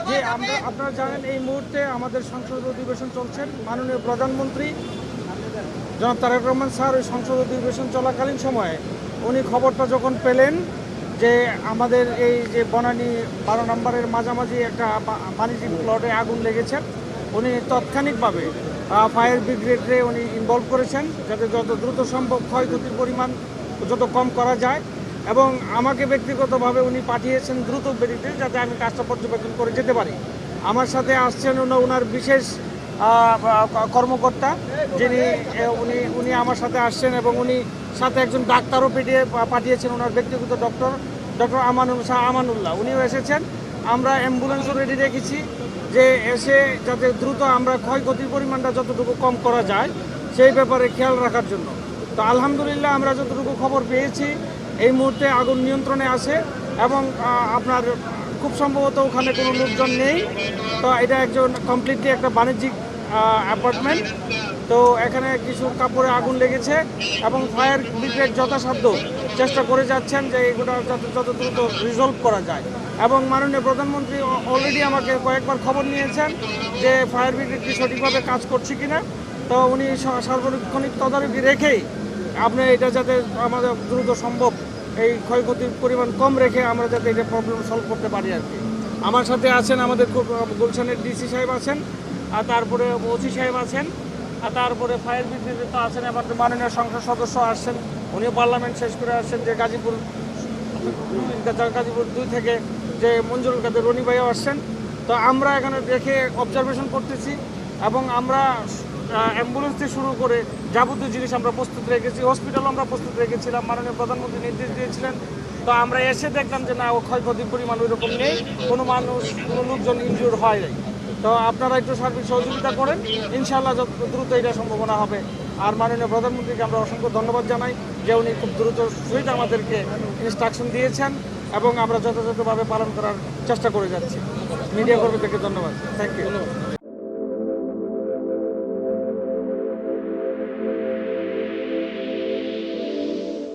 যে আপনারা জানেন এই মুহূর্তে আমাদের সংসদ অধিবেশন চলছে। মাননীয় প্রধানমন্ত্রী জনাব তারেক রহমান স্যার ওই সংসদ অধিবেশন চলাকালীন সময়ে উনি খবরটা যখন পেলেন যে আমাদের এই যে বনানী 12 নম্বরের মাঝামাঝি একটা বাণিজ্যিক প্লটে আগুন লেগেছে, উনি তাৎক্ষণিকভাবে ফায়ার ব্রিগেডে উনি ইনভলভ করেছেন যাতে যত দ্রুত সম্ভব ক্ষয়ক্ষতির পরিমাণ যত কম করা যায়, এবং আমাকে ব্যক্তিগতভাবে উনি পাঠিয়েছেন দ্রুত বেরিতে যাতে আমি কাজটা পর্যবেক্ষণ করে যেতে পারি। আমার সাথে আসছেন ওনার বিশেষ কর্মকর্তা যিনি উনি আমার সাথে আসছেন, এবং উনি সাথে একজন ডাক্তারও পাঠিয়েছেন, ওনার ব্যক্তিগত ডক্টর আমানুল্লাহ উনিও এসেছেন। আমরা অ্যাম্বুলেন্সও রেডি রেখেছি যে এসে যাতে দ্রুত আমরা ক্ষয়ক্ষতির পরিমাণটা যতটুকু কম করা যায় সেই ব্যাপারে খেয়াল রাখার জন্য। তো আলহামদুলিল্লাহ আমরা যতটুকু খবর পেয়েছি এই মুহূর্তে আগুন নিয়ন্ত্রণে আছে, এবং আপনার খুব সম্ভবত ওখানে কোনো লোকজন নেই। তো এটা একজন কমপ্লিটলি একটা বাণিজ্যিক অ্যাপার্টমেন্ট। তো এখানে কিছু কাপড়ে আগুন লেগেছে এবং ফায়ার ব্রিগেড যথাসাধ্য চেষ্টা করে যাচ্ছেন যে এগুলো যত দ্রুত রিজলভ করা যায়। এবং মাননীয় প্রধানমন্ত্রী অলরেডি আমাকে কয়েকবার খবর নিয়েছেন যে ফায়ার ব্রিগেড কি সঠিকভাবে কাজ করছে কিনা। তো উনি সার্বক্ষণিক তদারকি রেখেই আপনি এটা যাতে আমাদের দ্রুত সম্ভব এই ক্ষয়ক্ষতির পরিমাণ কম রেখে আমরা যাতে এটা প্রবলেম সলভ করতে পারি আর কি। আমার সাথে আছেন আমাদের গুলশানের ডিসি সাহেব আছেন, আর তারপরে ওসি সাহেব আছেন, আর তারপরে ফায়ার ব্রিগেডে তো আছেন, এবার মাননীয় সংসদ সদস্য আসছেন, উনিও পার্লামেন্ট শেষ করে আসছেন যে গাজীপুর 2 থেকে যে মঞ্জুরুল কাদের রনি ভাইও আসছেন। তো আমরা এখানে দেখে অবজারভেশন করতেছি, এবং আমরা অ্যাম্বুলেন্স থেকে শুরু করে যাবতীয় জিনিস আমরা প্রস্তুত রেখেছি, হসপিটালও আমরা প্রস্তুত রেখেছিলাম, মাননীয় প্রধানমন্ত্রী নির্দেশ দিয়েছিলেন। তো আমরা এসে দেখলাম যে না, ক্ষয়ক্ষতির পরিমাণ ওই রকম নেই, কোনো লোকজন ইনজুর হয় নাই। তো আপনারা একটু সার্বিক সহযোগিতা করেন, ইনশাআল্লাহ যত দ্রুত এটা সম্ভাবনা হবে। আর মাননীয় প্রধানমন্ত্রীকে আমরা অসংখ্য ধন্যবাদ জানাই যে উনি খুব দ্রুত সহিত আমাদেরকে ইনস্ট্রাকশন দিয়েছেন, এবং আমরা যথাযথভাবে পালন করার চেষ্টা করে যাচ্ছি। মিডিয়া কর্মীদেরকে ধন্যবাদ, থ্যাংক ইউ।